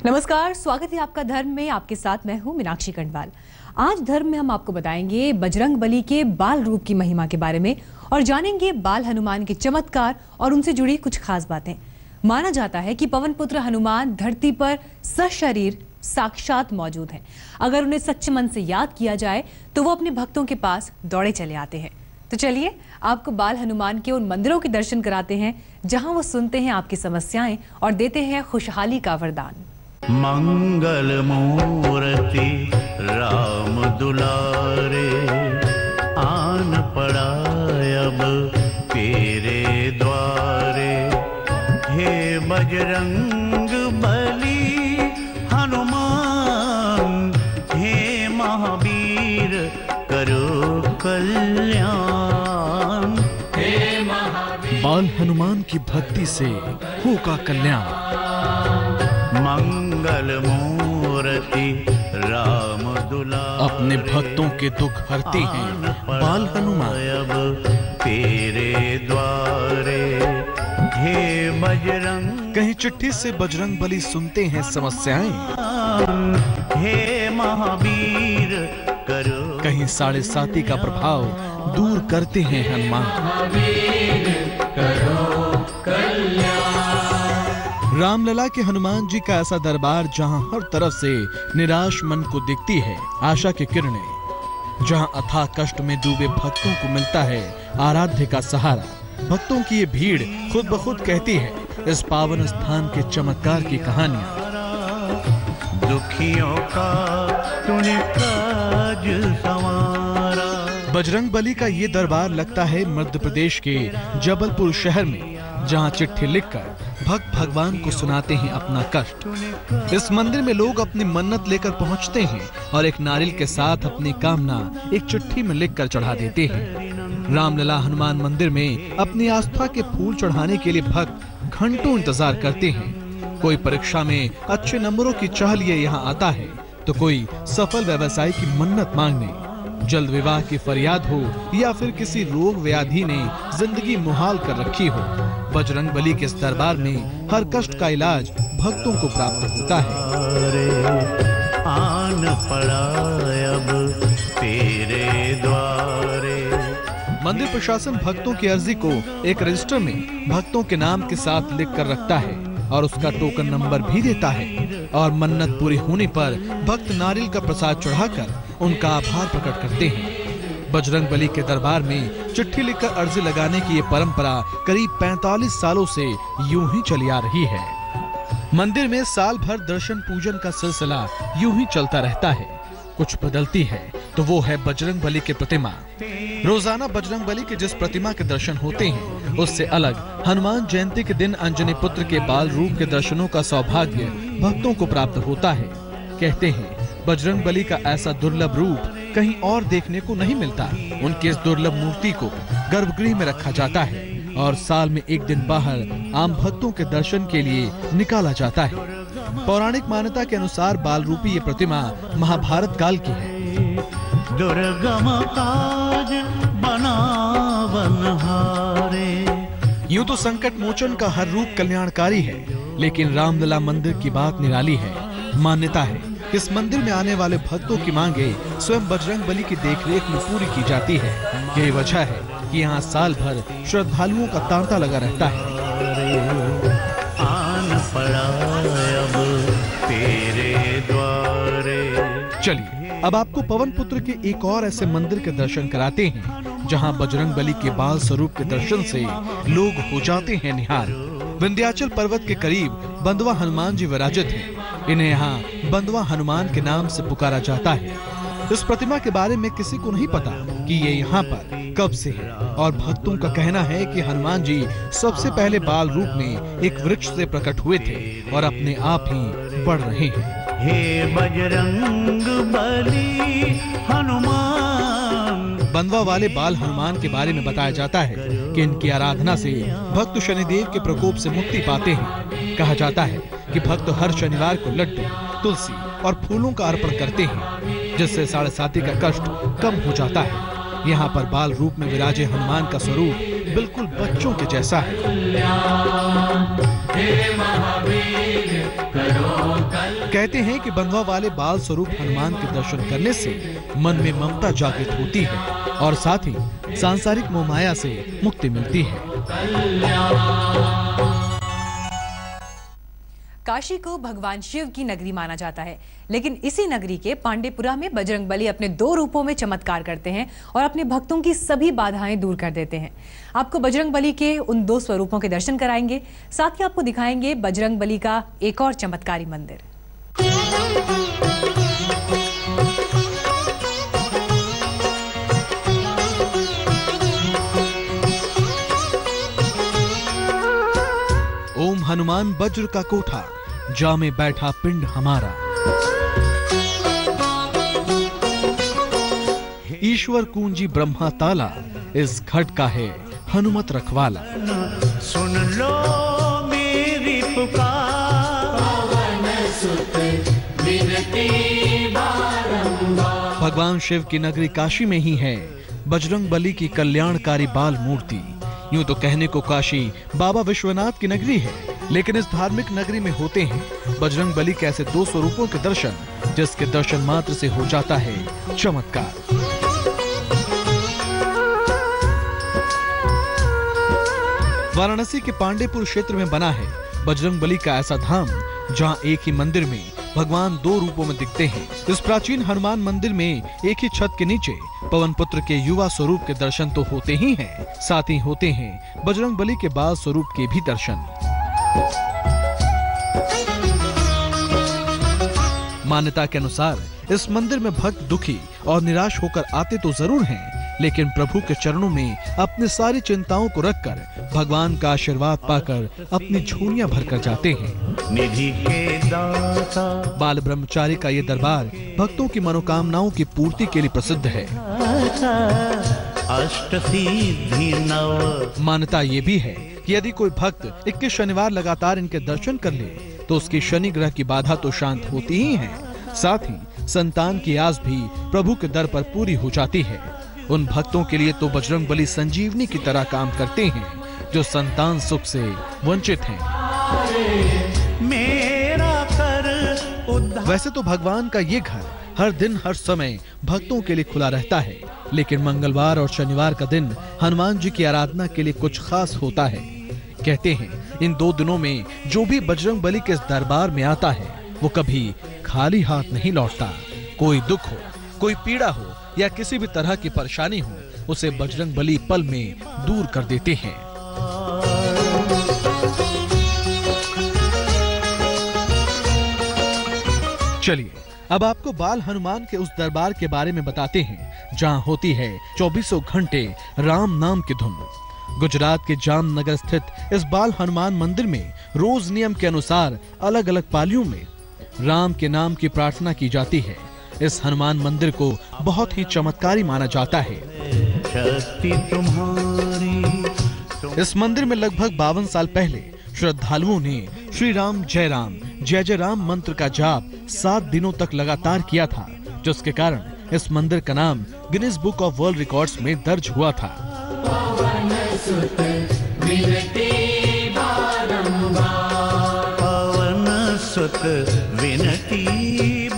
नमस्कार, स्वागत है आपका धर्म में। आपके साथ मैं हूं मीनाक्षी कंडवाल। आज धर्म में हम आपको बताएंगे बजरंग बली के बाल रूप की महिमा के बारे में और जानेंगे बाल हनुमान के चमत्कार और उनसे जुड़ी कुछ खास बातें। माना जाता है कि पवन पुत्र हनुमान धरती पर सशरीर साक्षात मौजूद हैं। अगर उन्हें सच्चे मन से याद किया जाए तो वो अपने भक्तों के पास दौड़े चले आते हैं। तो चलिए आपको बाल हनुमान के उन मंदिरों के दर्शन कराते हैं जहां वो सुनते हैं आपकी समस्याएं और देते हैं खुशहाली का वरदान। मंगल मूर्ति राम दुलारे, आन पड़ा अब तेरे द्वारे। हे बजरंग बली हनुमान, हे महावीर करो कल्याण। हे महावीर बाल हनुमान की भक्ति से होगा कल्याण। मंगल मूर्ति राम दुलारे, अपने भक्तों के दुख हरते हैं बाल हनुमान। अब तेरे द्वारे हे बजरंग। कहीं चिट्ठी से बजरंग बली सुनते हैं समस्याएं, हे महावीर करो। कहीं साढ़े साती का प्रभाव दूर करते हैं हनुमान। रामलला के हनुमान जी का ऐसा दरबार जहां हर तरफ से निराश मन को दिखती है आशा की किरणें, जहां अथाह कष्ट में डूबे भक्तों को मिलता है आराध्य का सहारा। भक्तों की ये भीड़ खुद ब खुद कहती है इस पावन स्थान के चमत्कार की कहानियां। दुखियों का तूने काज संवारा। बजरंग बली का ये दरबार लगता है मध्य प्रदेश के जबलपुर शहर में, जहां चिट्ठी लिखकर भक्त भगवान को सुनाते हैं अपना कष्ट। इस मंदिर में लोग अपनी मन्नत लेकर पहुंचते हैं और एक नारियल के साथ अपनी कामना एक चिट्ठी में लिखकर चढ़ा देते हैं। रामलला हनुमान मंदिर में अपनी आस्था के फूल चढ़ाने के लिए भक्त घंटों इंतजार करते हैं। कोई परीक्षा में अच्छे नंबरों की चाह लिए यहाँ आता है तो कोई सफल व्यवसाय की मन्नत मांगने, जल्द विवाह की फरियाद हो या फिर किसी रोग व्याधि ने जिंदगी मुहाल कर रखी हो। बजरंग बली के इस दरबार में हर कष्ट का इलाज भक्तों को प्राप्त होता है। आन पड़ा अब तेरे द्वारे। मंदिर प्रशासन भक्तों की अर्जी को एक रजिस्टर में भक्तों के नाम के साथ लिख कर रखता है और उसका टोकन नंबर भी देता है। और मन्नत पूरी होने पर भक्त नारियल का प्रसाद चढ़ाकर उनका आभार प्रकट करते हैं। बजरंग बली के दरबार में चिट्ठी लिखकर अर्जी लगाने की ये परंपरा करीब 45 सालों से यूं ही चली आ रही है। मंदिर में साल भर दर्शन पूजन का सिलसिला यूं ही चलता रहता है। कुछ बदलती है तो वो है बजरंग बली की प्रतिमा। रोजाना बजरंग बली के जिस प्रतिमा के दर्शन होते हैं उससे अलग हनुमान जयंती के दिन अंजनी पुत्र के बाल रूप के दर्शनों का सौभाग्य भक्तों को प्राप्त होता है। कहते हैं बजरंग बली का ऐसा दुर्लभ रूप कहीं और देखने को नहीं मिलता। उनकी इस दुर्लभ मूर्ति को गर्भगृह में रखा जाता है और साल में एक दिन बाहर आम भक्तों के दर्शन के लिए निकाला जाता है। पौराणिक मान्यता के अनुसार बाल रूपी ये प्रतिमा महाभारत काल की है। दुर्गम काज बनावनहारे। यूं तो संकट मोचन का हर रूप कल्याणकारी है, लेकिन रामलला मंदिर की बात निराली है। मान्यता है इस मंदिर में आने वाले भक्तों की मांगे स्वयं बजरंग बली की देखरेख में पूरी की जाती है। यही वजह है कि यहाँ साल भर श्रद्धालुओं का तांता लगा रहता है। आन पड़ा अब तेरे द्वारे। चलिए अब आपको पवन पुत्र के एक और ऐसे मंदिर के दर्शन कराते हैं जहाँ बजरंग बली के बाल स्वरूप के दर्शन से लोग हो जाते हैं निहार। विंध्याचल पर्वत के करीब बंदवा हनुमान जी विराजित हैं। इन्हें यहाँ बंदवा हनुमान के नाम से पुकारा जाता है। इस प्रतिमा के बारे में किसी को नहीं पता कि ये यहाँ पर कब से है और भक्तों का कहना है कि हनुमान जी सबसे पहले बाल रूप में एक वृक्ष से प्रकट हुए थे और अपने आप ही बढ़ रहे हैं। हे बजरंग बली हनुमान। बंदवा वाले बाल हनुमान के बारे में बताया जाता है कि इनकी आराधना से भक्त शनिदेव के प्रकोप से मुक्ति पाते हैं। कहा जाता है कि भक्त हर शनिवार को लड्डू, तुलसी और फूलों का अर्पण करते हैं, जिससे साढ़े साती का कष्ट कम हो जाता है। यहाँ पर बाल रूप में विराजे हनुमान का स्वरूप बिल्कुल बच्चों के जैसा है। कहते हैं कि बंधुआ वाले बाल स्वरूप हनुमान के दर्शन करने से मन में ममता जागृत होती है और साथ ही सांसारिक मोहमाया से मुक्ति मिलती है। काशी को भगवान शिव की नगरी माना जाता है, लेकिन इसी नगरी के पांडेपुरा में बजरंगबली अपने 2 रूपों में चमत्कार करते हैं और अपने भक्तों की सभी बाधाएं दूर कर देते हैं। आपको बजरंगबली के उन 2 स्वरूपों के दर्शन कराएंगे, साथ ही आपको दिखाएंगे बजरंगबली का एक और चमत्कारी मंदिर। ओम हनुमान वज्र का कोठा, जा में बैठा पिंड हमारा। ईश्वर कुंजी ब्रह्मा ताला, इस घट का है हनुमत रखवाला। सुन लो मेरी पुकार, भगवान शिव की नगरी काशी में ही है बजरंगबली की कल्याणकारी बाल मूर्ति। यूं तो कहने को काशी बाबा विश्वनाथ की नगरी है, लेकिन इस धार्मिक नगरी में होते हैं बजरंगबली के ऐसे 2 स्वरूपों के दर्शन, जिसके दर्शन मात्र से हो जाता है चमत्कार। वाराणसी के पांडेपुर क्षेत्र में बना है बजरंगबली का ऐसा धाम, जहां एक ही मंदिर में भगवान 2 रूपों में दिखते हैं। इस प्राचीन हनुमान मंदिर में एक ही छत के नीचे पवन पुत्र के युवा स्वरूप के दर्शन तो होते ही हैं, साथ ही होते हैं बजरंगबली के बाल स्वरूप के भी दर्शन। मान्यता के अनुसार इस मंदिर में भक्त दुखी और निराश होकर आते तो जरूर हैं, लेकिन प्रभु के चरणों में अपनी सारी चिंताओं को रखकर भगवान का आशीर्वाद पाकर अपनी झोलियां भरकर जाते हैं। निधि के दाता बाल ब्रह्मचारी का ये दरबार भक्तों की मनोकामनाओं की पूर्ति के लिए प्रसिद्ध है। अष्ट सिद्धि नव। मान्यता ये भी है कि यदि कोई भक्त 21 शनिवार लगातार इनके दर्शन कर ले तो उसकी शनि ग्रह की बाधा तो शांत होती ही है, साथ ही संतान की आस भी प्रभु के दर पर पूरी हो जाती है। उन भक्तों के लिए तो बजरंगबली संजीवनी की तरह काम करते हैं जो संतान सुख से वंचित हैं। मेरा कर उद्धार। वैसे तो भगवान का ये घर हर दिन हर समय भक्तों के लिए खुला रहता है, लेकिन मंगलवार और शनिवार का दिन हनुमान जी की आराधना के लिए कुछ खास होता है। कहते हैं इन 2 दिनों में जो भी बजरंगबली के इस दरबार में आता है वो कभी खाली हाथ नहीं लौटता। कोई दुख हो, कोई पीड़ा हो या किसी भी तरह की परेशानी हो, उसे बजरंगबली पल में दूर कर देते हैं। चलिए अब आपको बाल हनुमान के उस दरबार के बारे में बताते हैं जहां होती है 24 घंटे राम नाम की धुन। गुजरात के जामनगर स्थित इस बाल हनुमान मंदिर में रोज नियम के अनुसार अलग अलग पालियों में राम के नाम की प्रार्थना की जाती है। इस हनुमान मंदिर को बहुत ही चमत्कारी माना जाता है। शक्ति तुम्हारी। इस मंदिर में लगभग 52 साल पहले श्रद्धालुओं ने श्री राम जय जय राम मंत्र का जाप 7 दिनों तक लगातार किया था, जिसके कारण इस मंदिर का नाम Guinness book of world records में दर्ज हुआ था।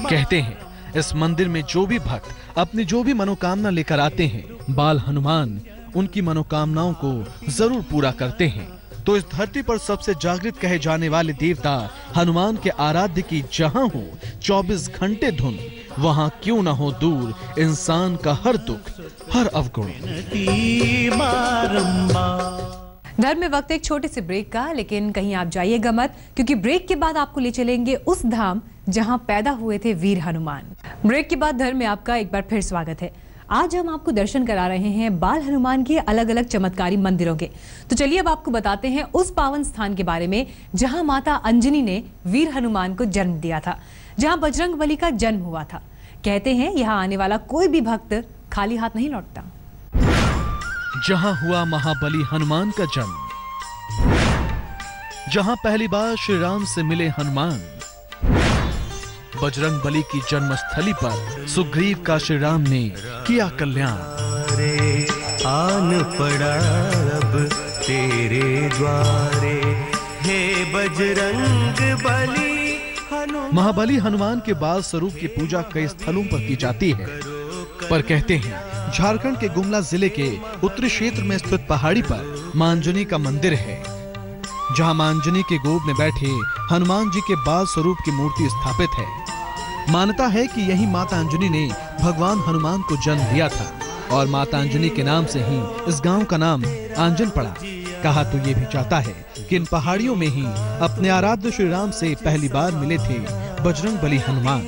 कहते हैं इस मंदिर में जो भी भक्त अपनी जो भी मनोकामना लेकर आते हैं, बाल हनुमान उनकी मनोकामनाओं को जरूर पूरा करते हैं। तो इस धरती पर सबसे जागृत कहे जाने वाले देवता हनुमान के आराध्य की जहां हो 24 घंटे धुन, वहां क्यों न हो दूर इंसान का हर दुख, हर अवगुण। धर्म में वक्त एक छोटे से ब्रेक का, लेकिन कहीं आप जाइएगा मत, क्योंकि ब्रेक के बाद आपको ले चलेंगे उस धाम जहां पैदा हुए थे वीर हनुमान। ब्रेक के बाद धर्म में आपका एक बार फिर स्वागत है। आज हम आपको दर्शन करा रहे हैं बाल हनुमान के अलग अलग चमत्कारी मंदिरों के। तो चलिए अब आपको बताते हैं उस पावन स्थान के बारे में जहां माता अंजनी ने वीर हनुमान को जन्म दिया था, जहां बजरंगबली का जन्म हुआ था। कहते हैं यहाँ आने वाला कोई भी भक्त खाली हाथ नहीं लौटता। जहां हुआ महाबली हनुमान का जन्म, जहां पहली बार श्री राम से मिले हनुमान, बजरंगबली की जन्मस्थली पर सुग्रीव का श्री राम ने किया कल्याण। आन पड़ा अब तेरे द्वारे, हे बजरंग बली हनुमान। महाबली हनुमान के बाल स्वरूप की पूजा कई स्थलों पर की जाती है, पर कहते हैं झारखंड के गुमला जिले के उत्तरी क्षेत्र में स्थित पहाड़ी पर मां अंजनी का मंदिर है, जहां मां अंजनी के गोद में बैठे हनुमान जी के बाल स्वरूप की मूर्ति स्थापित है। मान्यता है कि यही माता अंजनी ने भगवान हनुमान को जन्म दिया था और माता अंजनी के नाम से ही इस गांव का नाम आंजन पड़ा। कहा तो ये भी जाता है कि इन पहाड़ियों में ही अपने आराध्य श्री राम से पहली बार मिले थे बजरंग बली हनुमान।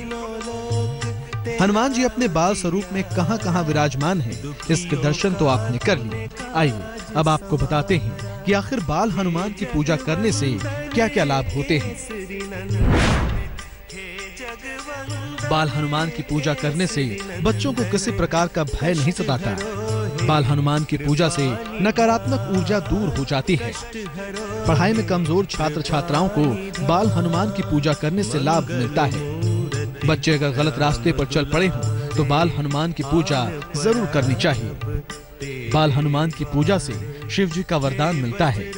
हनुमान जी अपने बाल स्वरूप में कहां-कहां विराजमान हैं, इसके दर्शन तो आपने कर लिए। आइए अब आपको बताते हैं कि आखिर बाल हनुमान की पूजा करने से क्या-क्या लाभ होते हैं। बाल हनुमान की पूजा करने से बच्चों को किसी प्रकार का भय नहीं सताता। बाल हनुमान की पूजा से नकारात्मक ऊर्जा दूर हो जाती है। पढ़ाई में कमजोर छात्र छात्राओं को बाल हनुमान की पूजा करने से लाभ मिलता है। बच्चे अगर गलत रास्ते पर चल पड़े हों तो बाल हनुमान की पूजा जरूर करनी चाहिए। बाल हनुमान की पूजा से शिव जी का वरदान मिलता है।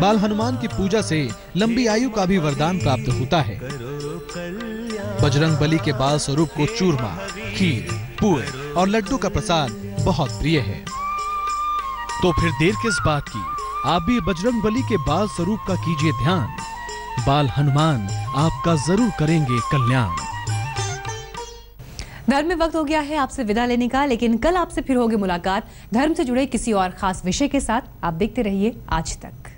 बाल हनुमान की पूजा से लंबी आयु का भी वरदान प्राप्त होता है। बजरंग बली के बाल स्वरूप को चूरमा, खीर, पुए और लड्डू का प्रसाद बहुत प्रिय है। तो फिर देर किस बात की, आप भी बजरंग बली के बाल स्वरूप का कीजिए ध्यान। बाल हनुमान आपका जरूर करेंगे कल्याण। धर्म में वक्त हो गया है आपसे विदा लेने का, लेकिन कल आपसे फिर होगी मुलाकात धर्म से जुड़े किसी और खास विषय के साथ। आप देखते रहिए आज तक।